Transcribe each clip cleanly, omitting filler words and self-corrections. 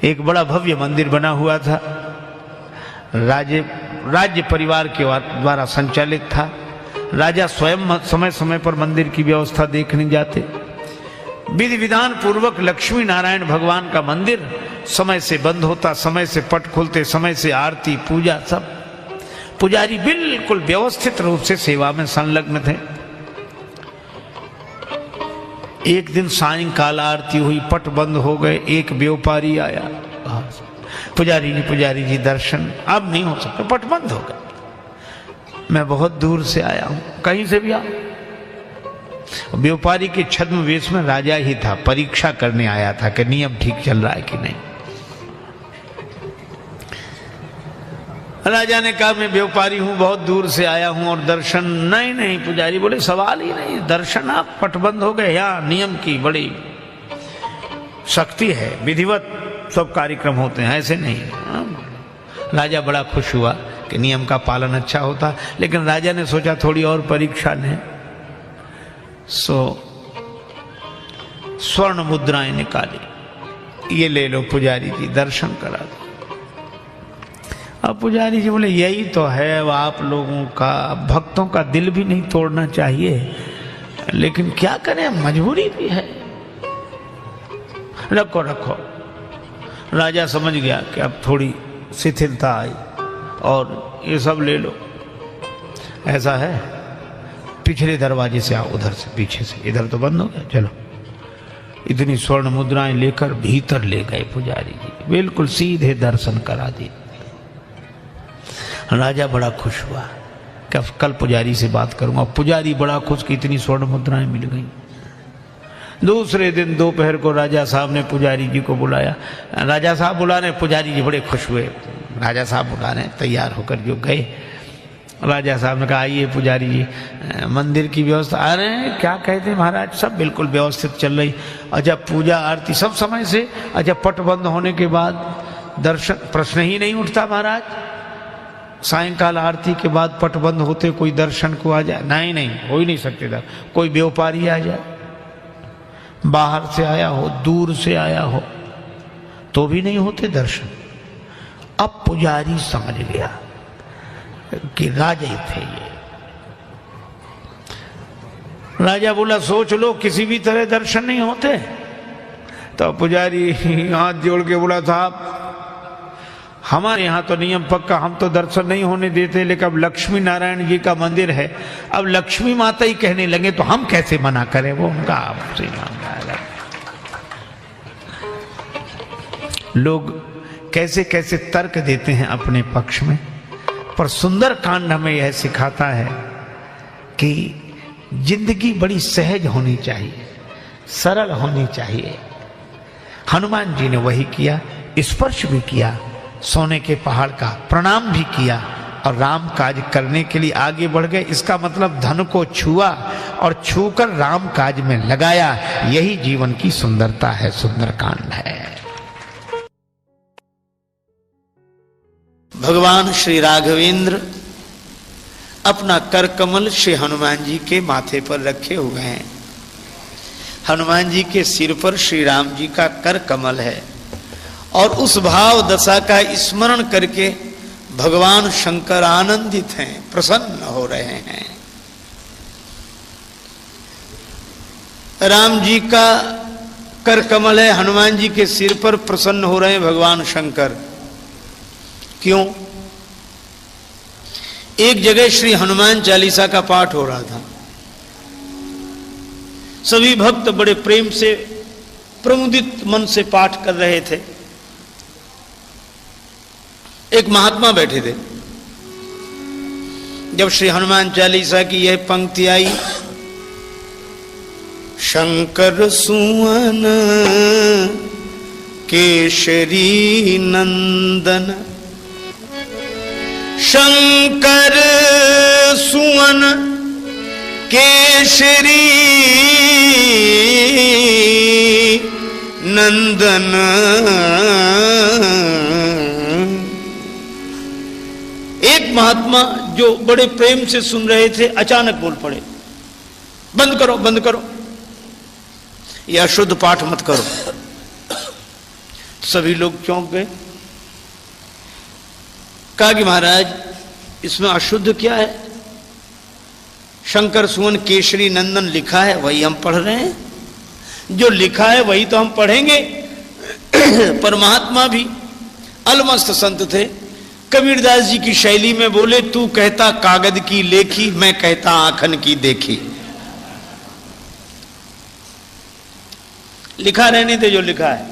एक बड़ा भव्य मंदिर बना हुआ था, राज्य परिवार के द्वारा संचालित था। राजा स्वयं समय समय पर मंदिर की व्यवस्था देखने जाते। विधि विधान पूर्वक लक्ष्मी नारायण भगवान का मंदिर समय से बंद होता, समय से पट खुलते, समय से आरती पूजा सब। पुजारी बिल्कुल व्यवस्थित रूप से सेवा में संलग्न थे। एक दिन सायंकाल आरती हुई, पट बंद हो गए। एक व्यापारी आया, पुजारी जी दर्शन अब नहीं हो सकता, पट बंद हो गए। मैं बहुत दूर से आया हूं, कहीं से भी आओ। व्यापारी के छद्म वेश में राजा ही था, परीक्षा करने आया था कि नियम ठीक चल रहा है कि नहीं। राजा ने कहा मैं व्यापारी हूं, बहुत दूर से आया हूं और दर्शन नहीं। पुजारी बोले सवाल ही नहीं, दर्शन आप पटबंद हो गए। यहाँ नियम की बड़ी शक्ति है, विधिवत सब कार्यक्रम होते हैं, ऐसे नहीं। राजा बड़ा खुश हुआ कि नियम का पालन अच्छा होता, लेकिन राजा ने सोचा थोड़ी और परीक्षा लें। स्वर्ण मुद्राएं निकाली, ये ले लो पुजारी जी, दर्शन करा दो। अब पुजारी जी बोले यही तो है आप लोगों का, भक्तों का दिल भी नहीं तोड़ना चाहिए, लेकिन क्या करें, मजबूरी भी है। रखो। राजा समझ गया कि अब थोड़ी शिथिलता आई और ये सब ले लो। ऐसा है, पिछले दरवाजे से आओ, उधर से पीछे से, इधर तो बंद हो गया, चलो। इतनी स्वर्ण मुद्राएं लेकर भीतर ले गए पुजारी जी, बिल्कुल सीधे दर्शन करा दिए। राजा बड़ा खुश हुआ कि कल पुजारी से बात करूंगा। पुजारी बड़ा खुश कि इतनी स्वर्ण मुद्राएं मिल गई। दूसरे दिन दोपहर को राजा साहब ने पुजारी जी को बुलाया। राजा साहब बुला रहे, पुजारी जी बड़े खुश हुए। राजा साहब बुला रहे, तैयार होकर जो गए। राजा साहब ने कहा आइए पुजारी जी, मंदिर की व्यवस्था। अरे क्या कहते महाराज, सब बिल्कुल व्यवस्थित चल रही। अच्छा पूजा आरती सब समय से। अच्छा पट बंद होने के बाद दर्शन, प्रश्न ही नहीं उठता महाराज। सायंकाल आरती के बाद पट बंद होते कोई दर्शन को आ जाए, नहीं हो ही नहीं सकते था। कोई व्यापारी आ जाए, बाहर से आया हो, दूर से आया हो, तो भी नहीं होते दर्शन। अब पुजारी समझ गया कि राजा ही थे ये। राजा बोला सोच लो किसी भी तरह दर्शन नहीं होते। तो पुजारी हाथ जोड़ के बोला साहब हमारे यहाँ तो नियम पक्का, हम तो दर्शन नहीं होने देते, लेकिन अब लक्ष्मी नारायण जी का मंदिर है, अब लक्ष्मी माता ही कहने लगे तो हम कैसे मना करें। वो उनका आपसे मानना है। लोग कैसे कैसे तर्क देते हैं अपने पक्ष में, पर सुंदर कांड हमें यह सिखाता है कि जिंदगी बड़ी सहज होनी चाहिए, सरल होनी चाहिए। हनुमान जी ने वही किया, स्पर्श भी किया, सोने के पहाड़ का प्रणाम भी किया और राम काज करने के लिए आगे बढ़ गए। इसका मतलब धन को छुआ और छूकर राम काज में लगाया। यही जीवन की सुंदरता है, सुंदर कांड है। भगवान श्री राघवेंद्र अपना कर कमल श्री हनुमान जी के माथे पर रखे हुए हैं। हनुमान जी के सिर पर श्री राम जी का कर कमल है और उस भाव दशा का स्मरण करके भगवान शंकर आनंदित हैं, प्रसन्न हो रहे हैं। राम जी का कर कमल है, हनुमान जी के सिर पर प्रसन्न हो रहे हैं भगवान शंकर। क्यों? एक जगह श्री हनुमान चालीसा का पाठ हो रहा था। सभी भक्त बड़े प्रेम से प्रमुदित मन से पाठ कर रहे थे। एक महात्मा बैठे थे। जब श्री हनुमान चालीसा की यह पंक्ति आई, शंकर सुवन केशरी नंदन, शंकर सुवन केशरी नंदन, एक महात्मा जो बड़े प्रेम से सुन रहे थे अचानक बोल पड़े, बंद करो बंद करो, यह अशुद्ध पाठ मत करो। सभी लोग चौंक गए। कहा कि महाराज इसमें अशुद्ध क्या है? शंकर सुवन केशरी नंदन लिखा है, वही हम पढ़ रहे हैं। जो लिखा है वही तो हम पढ़ेंगे। परमात्मा भी अलमस्त संत थे। कबीरदास जी की शैली में बोले, तू कहता कागज की लेखी, मैं कहता आंखन की देखी। लिखा रहने दे जो लिखा है,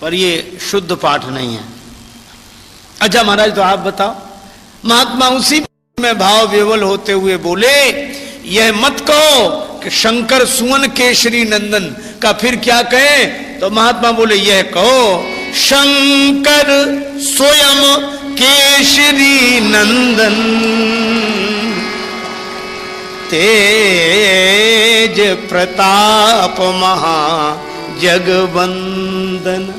पर ये शुद्ध पाठ नहीं है। अच्छा महाराज तो आप बताओ। महात्मा उसी में भाव विवल होते हुए बोले, यह मत कहो कि शंकर सुवन केशरी नंदन का, फिर क्या कहे? तो महात्मा बोले, यह कहो शंकर स्वयं केशरी नंदन, तेज प्रताप महा जगवंदन,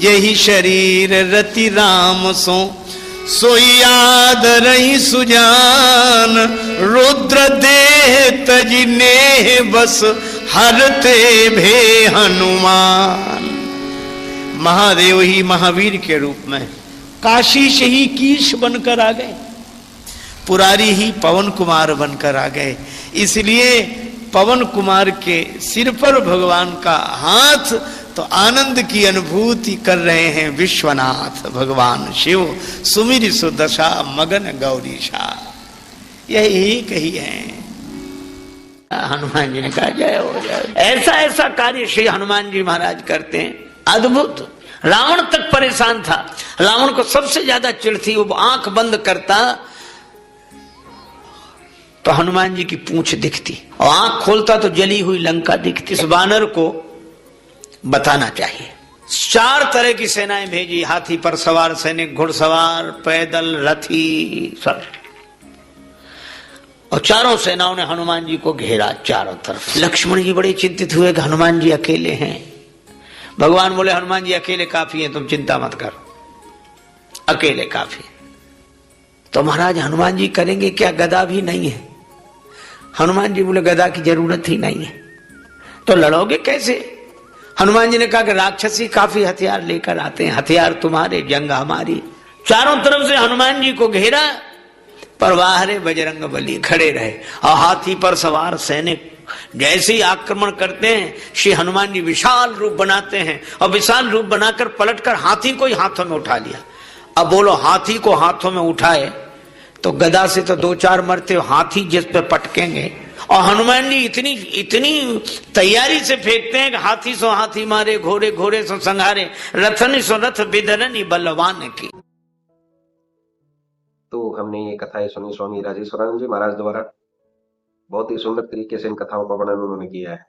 यही शरीर रति राम सो याद रही सुजान, रुद्र देह तजने बस हरते भे हनुमान। महादेव ही महावीर के रूप में काशी से ही कीश बनकर आ गए, पुरारी ही पवन कुमार बनकर आ गए। इसलिए पवन कुमार के सिर पर भगवान का हाथ, तो आनंद की अनुभूति कर रहे हैं विश्वनाथ भगवान शिव। सुमिर सुदशा मगन गौरीशा, यही कही है। हनुमान जी ने कहा जय हो जय। ऐसा ऐसा कार्य श्री हनुमान जी महाराज करते हैं, अद्भुत। रावण तक परेशान था। रावण को सबसे ज्यादा चिढ़ थी, वो आंख बंद करता तो हनुमान जी की पूंछ दिखती, और आंख खोलता तो जली हुई लंका दिखती। इस बानर को बताना चाहिए। 4 तरह की सेनाएं भेजी, हाथी पर सवार सैनिक, घुड़सवार, पैदल, रथी, सब। और चारों सेनाओं ने हनुमान जी को घेरा चारों तरफ। लक्ष्मण जी बड़े चिंतित हुए कि हनुमान जी अकेले हैं। भगवान बोले, हनुमान जी अकेले काफी हैं, तुम चिंता मत करो, अकेले काफी। तो महाराज हनुमान जी करेंगे क्या? गदा भी नहीं है। हनुमान जी बोले, गदा की जरूरत ही नहीं है। तो लड़ोगे कैसे? हनुमान जी ने कहा कि राक्षसी काफी हथियार लेकर आते हैं, हथियार तुम्हारे, जंग हमारी। चारों तरफ से हनुमान जी को घेरा, पर बाहरे बजरंग बली खड़े रहे, और हाथी पर सवार सैनिक जैसे ही आक्रमण करते हैं, श्री हनुमान जी विशाल रूप बनाते हैं, और विशाल रूप बनाकर पलटकर हाथी को ही हाथों में उठा लिया। अब बोलो, हाथी को हाथों में उठाए तो गदा से तो 2-4 मरते, हाथी जिस पे पटकेंगे। और हनुमान जी इतनी तैयारी से फेंकते हैं कि हाथी सो हाथी मारे, घोड़े घोड़े सो संहारे, रथन सो रथ बिदरनी बलवान की। तो हमने ये कथाएं सुनी स्वामी राजेश्वरानंद जी महाराज द्वारा। बहुत ही सुंदर तरीके से इन कथाओं का वर्णन उन्होंने किया है।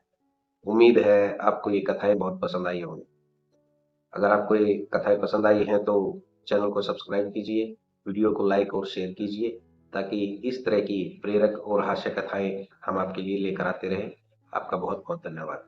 उम्मीद है आपको ये कथाएं बहुत पसंद आई होंगी। अगर आपको ये कथाएं पसंद आई हैं तो चैनल को सब्सक्राइब कीजिए, वीडियो को लाइक और शेयर कीजिए, ताकि इस तरह की प्रेरक और हास्य कथाएं हम आपके लिए लेकर आते रहें। आपका बहुत बहुत धन्यवाद।